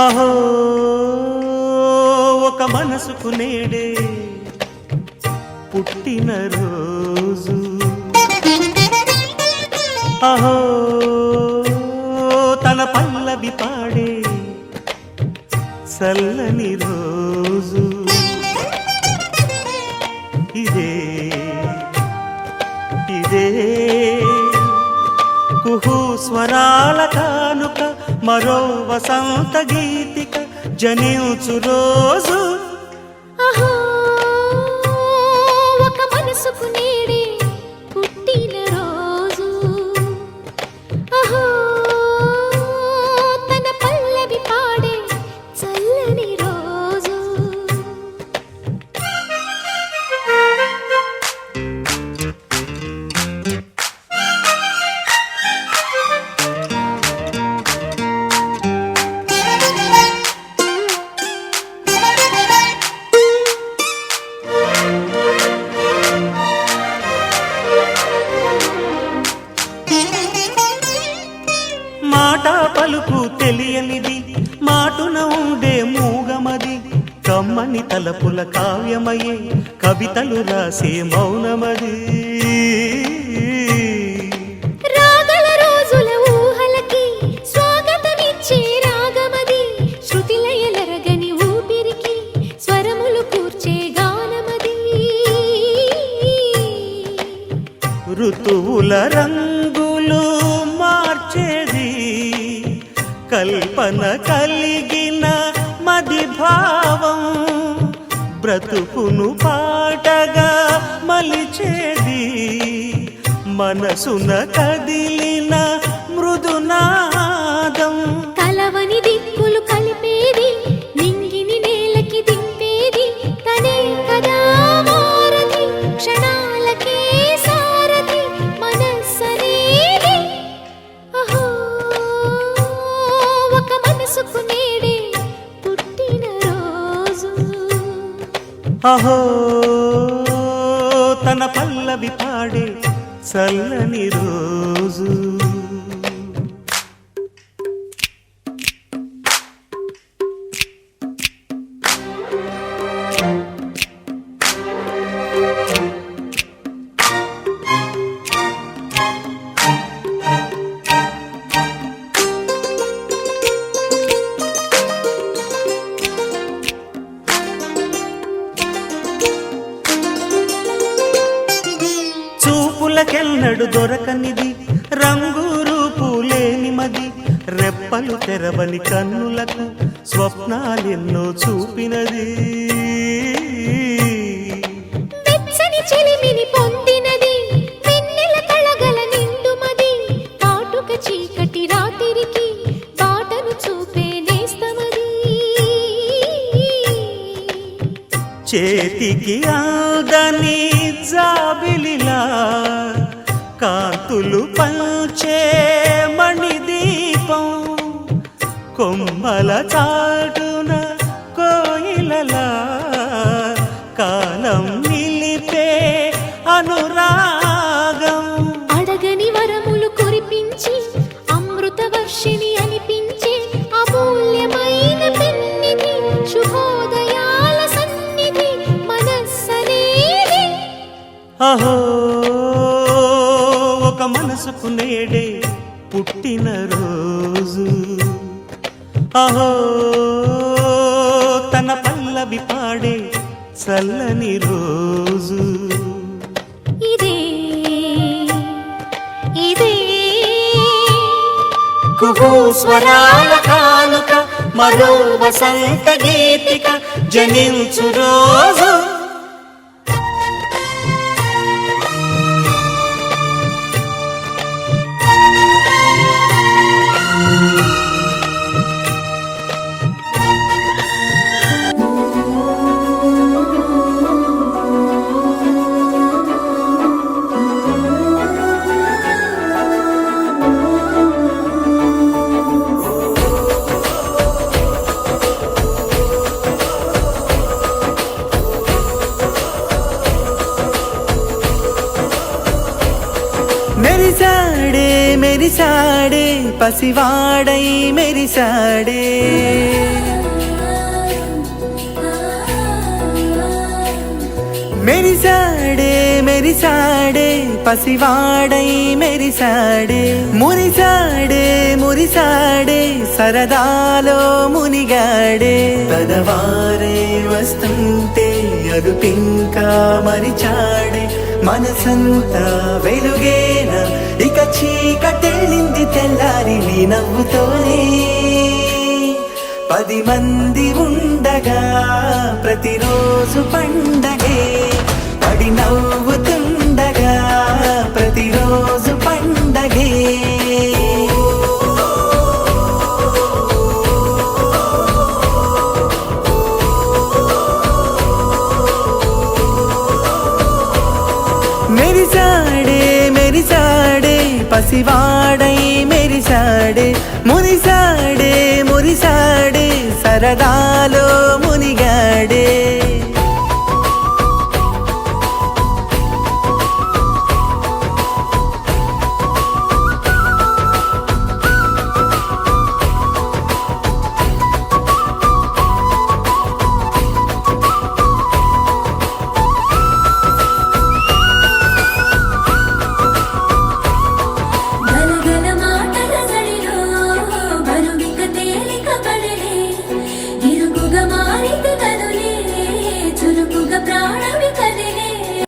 అహో ఒక మనసుకు నేడే పుట్టిన రోజు, అహో తన పల్లవి పాడే చల్లని రోజు, ఇదే ఇదే కుహు స్వరాల కానుక, మరో వసంత గీతిక జనించు రోజు. అహో ఒక మనసుకు నేడే పుట్టిన రోజు, అహో తన పల్లవి పాడే చల్లని రోజు. మాట పలుకు తెలియనిది, మాటున ఉండే మూగమది, కమ్మని తలపుల కావ్యమయే కవితలు రాసే మౌనమది. రాగల రోజుల ఊహలకి స్వాగతమిచ్చే రాగమది, శృతిలయలరగని ఊపిరికి స్వరములు కూర్చే గానమది. ఋతువుల రంగులు మార్చేది, కల్పన కలిగిన మది భావం, బ్రతుకును పాటగా మలిచేది, మనసున కదిలిన మృదునాదం. కలవని దిక్కులు కలిపేది, నింగిని నేలకి దింపేది, తనే కదా మారది, క్షణాలకే సారథి మనస్సనేది. అహో ఒక మనసుకు నేడే పుట్టిన రోజు, అహో తన పల్లవి పాడే చల్లని రోజు. చూపులకెన్నడు దొరకనిది, రంగు రూపు లేని మది, రెప్పలు తెరవని కన్నులకు స్వప్నాలెన్నో చూపినది. వెచ్చని చెలిమిని పొందినది, వెన్నెల కళగల నిండుమది, కాటుక చీకటి రాత్రికి బాటను చూపే నేస్తమది. చేతికి ఆదని జాబిలిలా కాంతులు పంచే మణిదీపం, కొమ్మల చాటున కోయిలలా కాలం నిలిపే అనురాగం. అడగని వరములు కురిపించి అమృత వర్షిణి అనిపించే అమూల్యమైన పెన్నిధి, శుభోదయాల సన్నిధి మనస్సనేది. అహో ఒక మనసుకు నేడే పుట్టిన రోజు, అహో తన పల్లవి పాడే చల్లని రోజు, ఇదే ఇదే కుహు స్వరాల కానుక, మరో వసంత గీతిక జనించు రోజు. మెరిసాడే పసివాడై మెరిసాడే మెరిసాడే మెరిసాడే పసివాడై మెరిసాడే మురిసాడే మురిసాడే సరదాలో మునిగాడే పదవారే వస్తుంటే అరుపింకా మరిచాడే మనసంతా వెలుగేన ఇక చీకటెళ్ళింది తెల్లారి నీ నవ్వుతోనే 10 మంది ఉండగా ప్రతిరోజు పండగే పడి నవ్వుతుండగా ప్రతిరోజు పండగే మెరిసాడే మెరిసాడే పసివాడై మెరిసాడే మురిసాడే మురిసాడే సరదాలో మునిగా